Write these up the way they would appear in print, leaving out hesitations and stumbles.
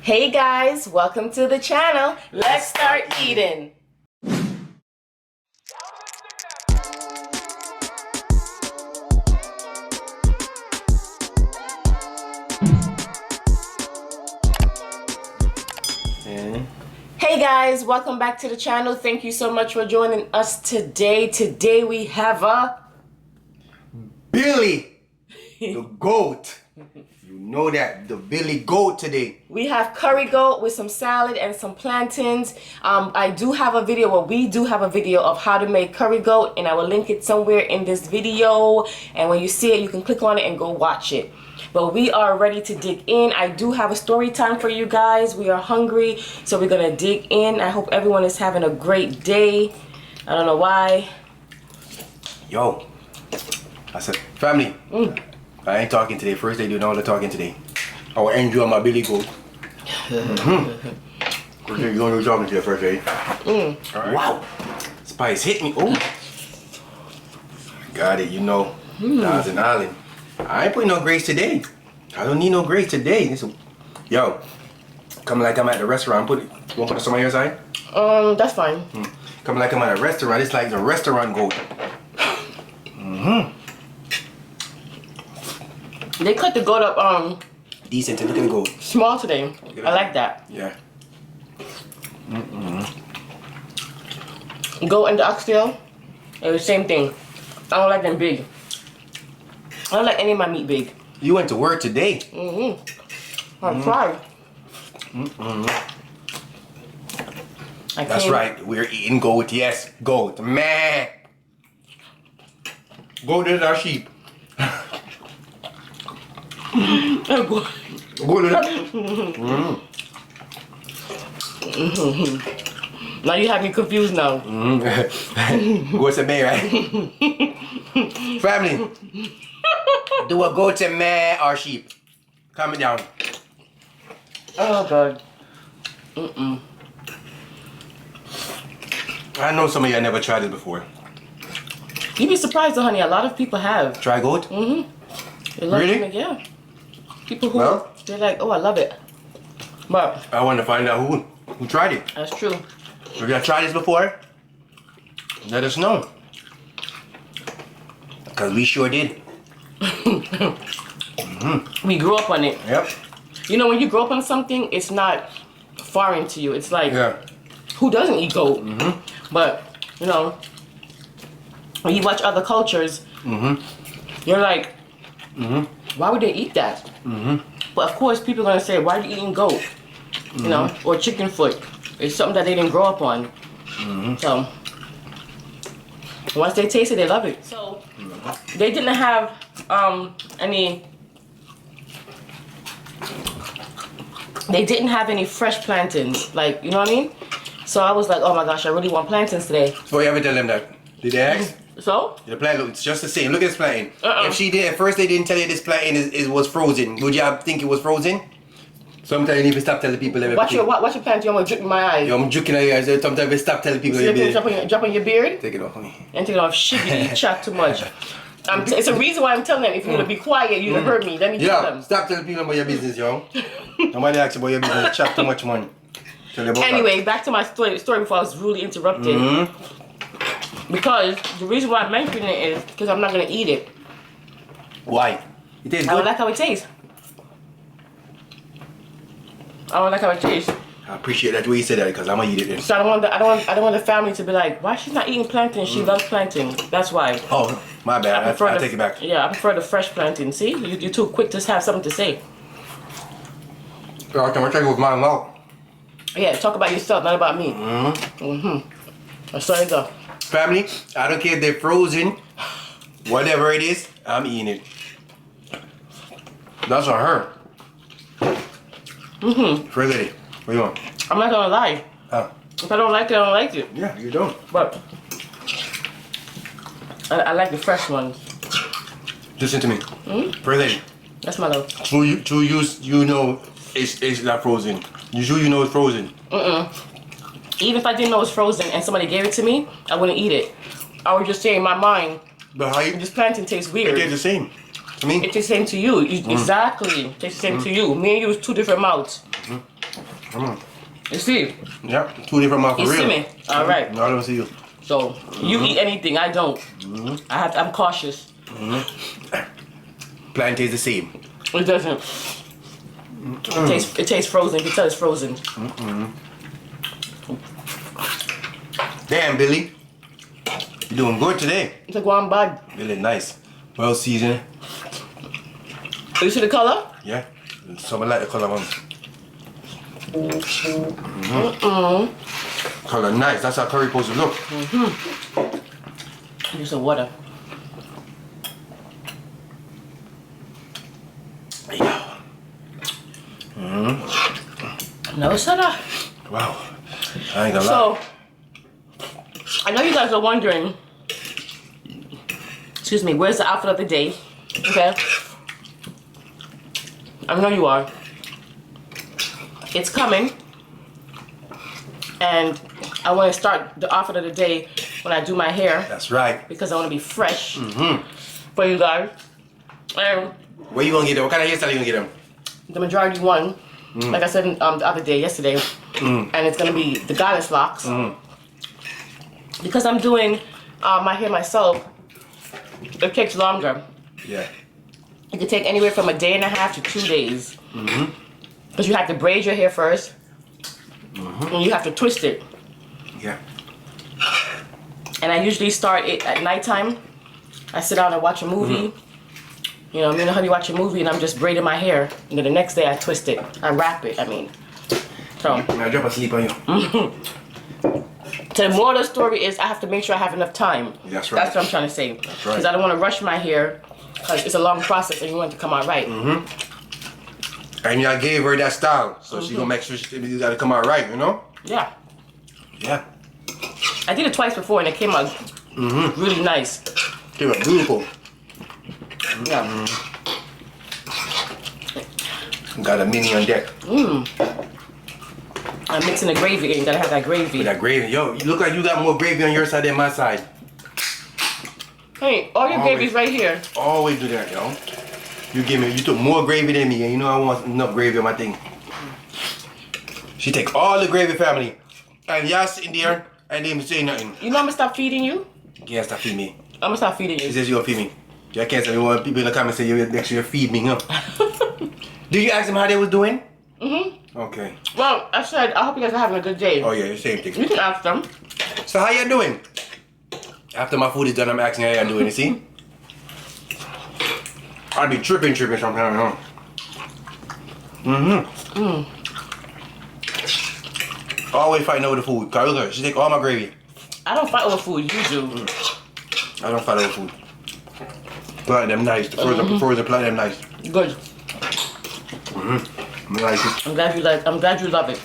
Hey guys, welcome to the channel. Let's start eating. Hey guys, welcome back to the channel. Thank you so much for joining us today. Today we have a Billy, the goat. You know that, the Billy goat today. We have curry goat with some salad and some plantains. I do have a video, well, we do have a video of how to make curry goat, and I will link it somewhere in this video. And when you see it, you can click on it and go watch it. But we are ready to dig in. I do have a story time for you guys. We are hungry, so we're gonna dig in. I hope everyone is having a great day. I don't know why. Yo, I said, family, I ain't talking today. First day doing all the talking today. I will enjoy my Billy goat. First day, you don't do talking today, first day. Right. Wow, spice hit me. Oh, got it, you know. Nas and Island. I ain't putting no grace today. I don't need no grace today. Yo, come like I'm at the restaurant. You want to put some on your side? That's fine. Come like I'm at a restaurant. It's like the restaurant goat. They cut the goat up Decent. Look at the goat. small today. I like that. Yeah. Goat and the oxtail, it was the same thing. I don't like them big. I don't like any of my meat big. You went to work today. I'm fried. That's right. We're eating goat. Yes, goat. Man. Goat is our sheep. Goat is Now you have me confused now. Goat's a man, right? Family. Do a goat and man or sheep? Calm it down. Oh God. I know some of you never tried it before. You'd be surprised, though, honey. A lot of people have. Try goat? They love Really? it, yeah. People who Well? they're like, oh, I love it. But I want to find out who tried it. that's true. If you have tried this before, let us know. Because we sure did. We grew up on it. Yep. You know, when you grow up on something, it's not foreign to you. It's like, Yeah. who doesn't eat goat? But, you know, when you watch other cultures, you're like, why would they eat that? But of course, people are going to say, why are you eating goat? You know, or chicken foot. It's something that they didn't grow up on. So, once they taste it, they love it. So, they didn't have any fresh plantains, like, you know what I mean? So I was like, oh my gosh, I really want plantains today. So you ever tell them that? Did they ask? So? The plantain looks just the same. Look at this plantain. If she did, at first they didn't tell you this plantain was frozen. Would you think it was frozen? Sometimes you need to stop telling people everything. Watch your plantain, I'm gonna drip in my eyes. Yo, I'm joking at you guys. Sometimes you stop telling people everything. Drop on your beard? Take it off on me. And take it off. Shit, you eat chat too much. It's a reason why I'm telling them, if you would be quiet, you'd have heard me. Let me tell them. Stop telling people about your business, yo. Nobody asks about your business. Chat too much money. Tell them about Anyway, back to my story before I was rudely interrupted. Because the reason why I'm mentioning it is because I'm not going to eat it. Why? It tastes I good. don't like how it tastes. I don't like how it tastes. I appreciate that way you said that because I'm gonna eat it then. So I don't want the family to be like, why she's not eating plantain? She loves plantain. That's why. Oh, my bad. I'll take it back. Yeah, I prefer the fresh plantain. See, you're too quick to have something to say. I'm gonna take it with my mouth. Yeah, talk about yourself, not about me. That's all you go. Family, I don't care if they're frozen, whatever it is, I'm eating it. That's on her. First lady, what do you want? I'm not gonna lie. If I don't like it, I don't like it. Yeah, you don't. But I like the fresh ones. Listen to me. First lady. That's my love. You know it's not frozen. You know it's frozen. Even if I didn't know it was frozen and somebody gave it to me, I wouldn't eat it. I would just say in my mind, But how you? this plantain tastes weird. It tastes the same. To me. It tastes the same to you. Exactly. It tastes the same to you. Me and you is two different mouths. Come on. You see? Yep, 2 different mouths for You real. see me? All right. No, I don't see you. So you eat anything, I don't. I'm cautious. Plantain is the same. It doesn't. It tastes frozen. You can tell it's frozen. Damn, Billy. You're doing good today. It's like one bag. Really nice. Well seasoned. You see the color? Yeah. Someone like the color one. Color nice. That's how curry supposed to look. Use some water. Yeah. No, shut up. Wow. I ain't gonna lie. So, I know you guys are wondering, excuse me, where's the outfit of the day? Okay? I know you are. It's coming. And I want to start the outfit of the day when I do my hair. That's right. Because I want to be fresh for you guys. And Where you gonna get them? What kind of hairstyle you gonna get them? the majority one, like I said the other day, yesterday, and it's going to be the goddess locks. Because I'm doing my hair myself, it takes longer. Yeah. It could take anywhere from a day and a half to 2 days. Because you have to braid your hair first, and you have to twist it. Yeah. And I usually start it at nighttime. I sit down and watch a movie. You know, me and hubby watch a movie, and I'm just braiding my hair. And then the next day I twist it. I wrap it, I mean. So, Now drop asleep on you. so the moral of the story is I have to make sure I have enough time. That's right. That's what I'm trying to say. That's right. Because I don't want to rush my hair, because it's a long process and you want it to come out right. And y'all gave her that style, so she gonna make sure you gotta come out right, you know? Yeah. Yeah. I did it twice before and it came out really nice. Came out beautiful. Yeah. Got a mini on deck. I'm mixing the gravy and you gotta have that gravy. With that gravy. Yo, you look like you got more gravy on your side than my side. Hey, all your Always. gravy's right here. Always do that, yo. You took more gravy than me, and you know I want enough gravy on my thing. She take all the gravy, family. And y'all sitting there and they ain't saying nothing. You know I'm gonna stop feeding you? You can't stop feeding me. I'm gonna stop feeding She you. says you gonna feed me. You can't say you want people in the comments say you next year feed me, huh? Do you ask them how they was doing? Okay. Well, I said, I hope you guys are having a good day. Oh yeah, the same thing. You can ask them. So how you doing? After my food is done, I'm asking how you doing, you see? I'd be tripping sometimes, huh? Always fighting over the food. Cause look at her, she take all my gravy. I don't fight over food, you do. I don't fight over food. Plant them nice. The further plant them nice. Good. I like it. I'm glad you love it.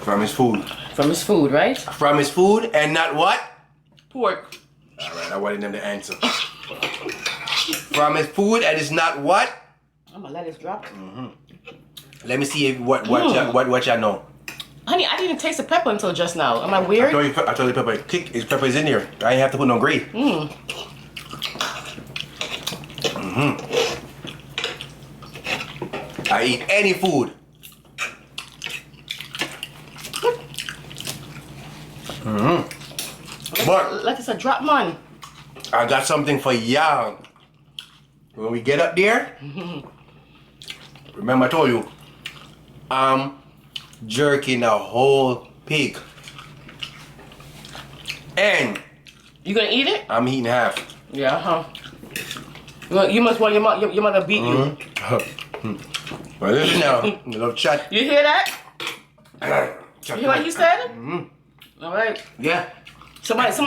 From his food. From his food, right? From his food and not what? Pork. Alright, I wanted them to answer. From his food and it's not what? I'm gonna let it drop. Let me see if what y'all know. Honey, I didn't taste the pepper until just now. Am I I weird? told you pepper. His pepper is in there. I ain't have to put no gravy. I eat any food. But Like it's a drop, man. I got something for y'all. When we get up there, remember I told you, I'm jerking a whole pig. And You gonna eat it? I'm eating half. Yeah, huh? You must want your mother beat you. Well, listen now, a little chat. You hear that? Chat. You hear what he said? All right. Yeah. Somebody's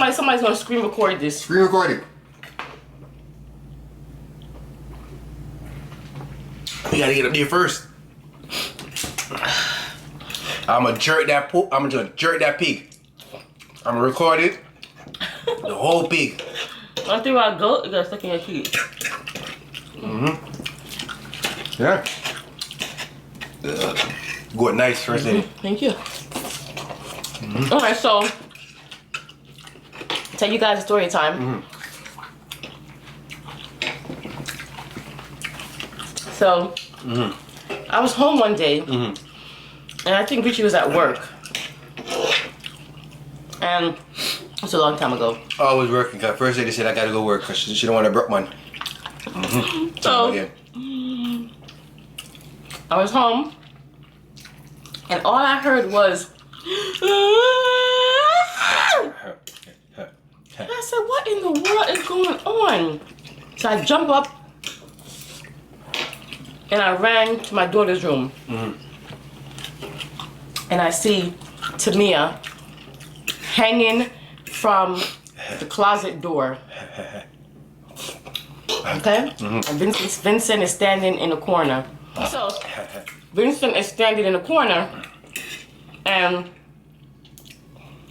gonna screen record this. Screen recording. We gotta get up there first. I'ma jerk that pig. I'ma record it. The whole pig. One thing about goat, you gotta stuck in your teeth. Yeah. Good, nice first lady. Thank you. Alright, so tell you guys a story time. So I was home one day, and I think Richie was at work. And it's a long time ago. I was working, because first day they said I gotta go work, because she don't want to broke man. So, I was home, and all I heard was, I said, what in the world is going on? So I jump up, and I ran to my daughter's room. And I see Tamia hanging from the closet door. Okay? And Vincent is standing in the corner. So Vincent is standing in the corner, and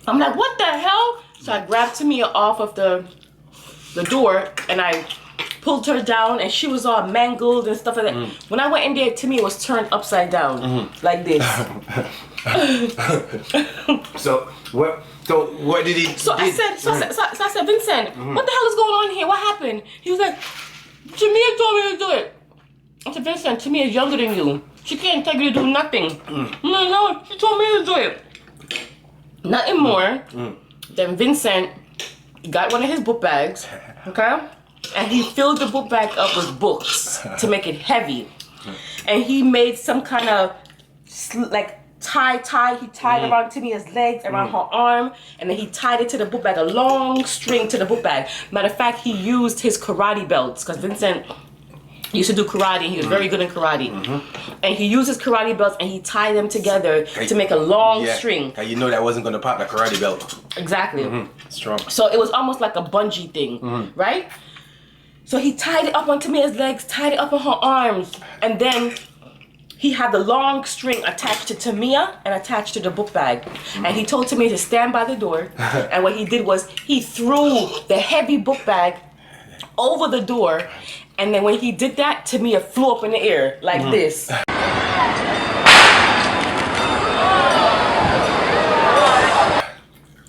I'm like, what the hell? So I grabbed Tamia off of the door, and I pulled her down, and she was all mangled and stuff like that. When I went in there, Tamia was turned upside down, like this. So what did he? So I said, Vincent, what the hell is going on here? What happened? He was like, Tamia told me to do it. I said, Vincent, Tamia is younger than you. She can't tell you to do nothing. No, she told me to do it. Nothing more. Then Vincent got one of his book bags, okay? And he filled the book bag up with books to make it heavy. And he made some kind of like tie. He tied around Tamia's legs, around her arm, and then he tied it to the book bag, a long string to the book bag. Matter of fact, he used his karate belts, because Vincent used to do karate, and he was very good in karate. And he used his karate belts, and he tied them together to make a long string. You know that wasn't going to pop the karate belt. Exactly. Strong. So it was almost like a bungee thing, right? So he tied it up on Tamia's legs, tied it up on her arms, and then he had the long string attached to Tamia and attached to the book bag. And he told Tamia to stand by the door. And what he did was he threw the heavy book bag over the door. And then when he did that, Tamia flew up in the air like this.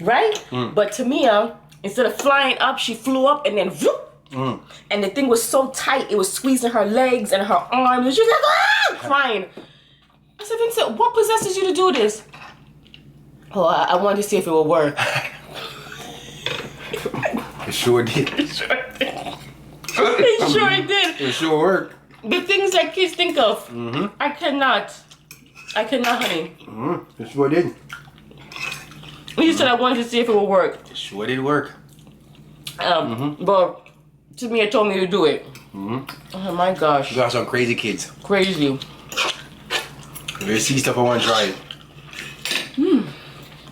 Right? But Tamia, instead of flying up, she flew up and then whoop. And the thing was so tight, it was squeezing her legs and her arms. And she was like, ah, crying. I said, Vincent, what possesses you to do this? Oh, I wanted to see if it would work. It sure did. It sure did. It sure worked. The things that kids think of. I cannot, honey. It sure did. You said I wanted to see if it would work. It sure did work. But Tamia told me to do it. Oh my gosh. You got some crazy kids. Crazy. If you see stuff, I want to try it.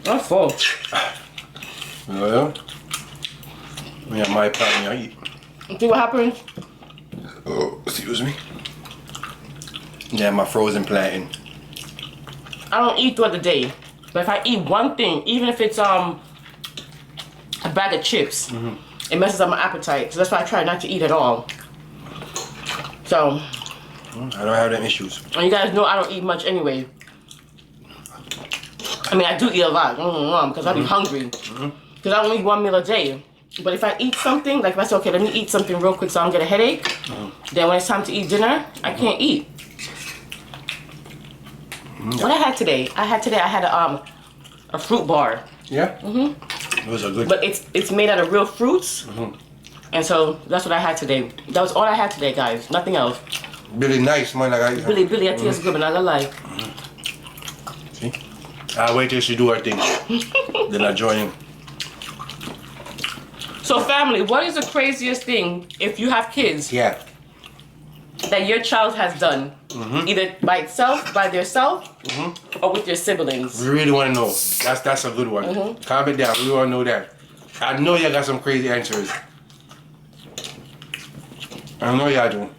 I'm full. Yeah. Yeah, my part, I eat. See what happens? Oh, excuse me. Yeah, my frozen plantain. I don't eat throughout the day. But if I eat one thing, even if it's a bag of chips, it messes up my appetite. So that's why I try not to eat at all. So I don't have them issues. and you guys know I don't eat much anyway. I mean, I do eat a lot, because I be hungry. Because I only eat one meal a day. But if I eat something, like if I say, okay, let me eat something real quick so I don't get a headache, then when it's time to eat dinner, I can't eat. What I had today? I had a fruit bar. Yeah? Those are good. But it's made out of real fruits. And so that's what I had today. That was all I had today, guys. Nothing else. Really nice, man. Billy, I taste good, but not gonna lie. See? I'll wait till she do her thing. Then I join in. So family, what is the craziest thing, if you have kids, that your child has done? Either by itself, by themselves, or with your siblings? We really want to know. That's a good one. Comment down. We want to know that. I know y'all got some crazy answers. I know y'all do.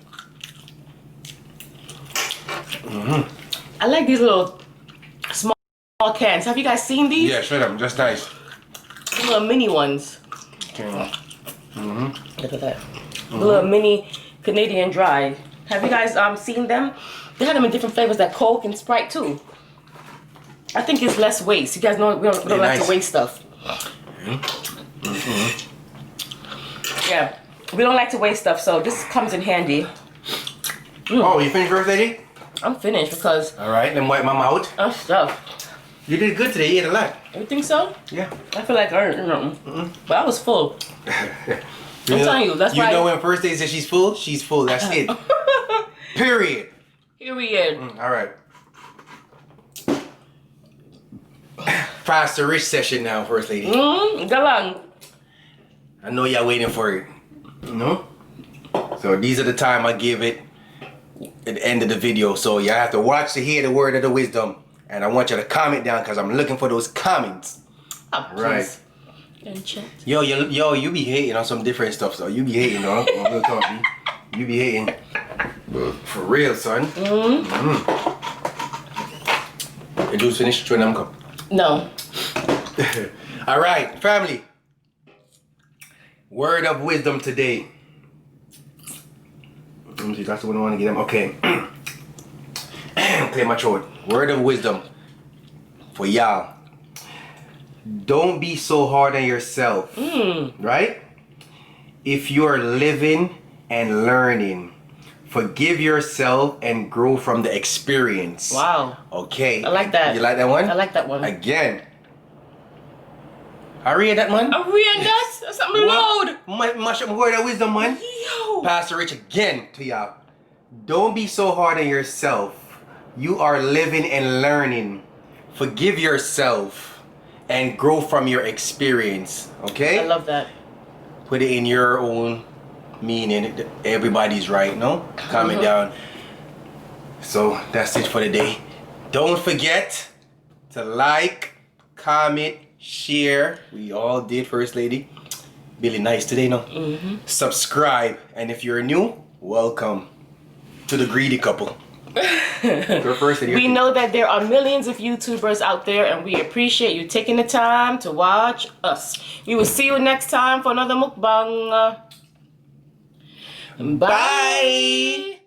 I like these little small cans. Have you guys seen these? Yeah, show them. Just nice. The little mini ones. Okay. Look at that. The little mini Canadian Dry. Have you guys seen them? They have them in different flavors, like Coke and Sprite too. I think it's less waste. You guys know we don't like to waste stuff. Yeah, we don't like to waste stuff, so this comes in handy. Oh, you finished first, lady? I'm finished because All right, let me wipe my mouth. I'm stuffed. You did good today. You ate a lot. You think so? Yeah. I feel like I earned, but I was full. I'm telling you, that's why. You know when first day says she's full, she's full. That's it. Period. Period. All right. Pastor Rich session now, First Lady. Galang. I know y'all waiting for it. You know? So these are the time I give it at the end of the video. So y'all have to watch to hear the word of the wisdom. And I want you to comment down because I'm looking for those comments. Oh, right. Vincent. Yo, you be hating on some different stuff, so you be hating, though. I'm real talk, you be hating. For real, son. The juice finished? Chewing them cup. No. All right, family. Word of wisdom today. Let me see, that's the one I want to get them. Okay. Clear my throat. Word of wisdom for y'all. Don't be so hard on yourself. Right? If you're living and learning, forgive yourself and grow from the experience. Wow. Okay. I like that. You like that one? I like that one. Again. I read that one. I read that? That's something loud. Much word of wisdom, man. Yo. Pastor Rich again to y'all. Don't be so hard on yourself. You are living and learning. Forgive yourself and grow from your experience. Okay? I love that. Put it in your own meaning. Everybody's right, no? Comment down. So that's it for the day. Don't forget to like, comment, share. We all did, First Lady. Really nice today, no? Subscribe. And if you're new, welcome to the greedy couple. We know that there are millions of YouTubers out there and we appreciate you taking the time to watch us. We will see you next time for another mukbang. Bye.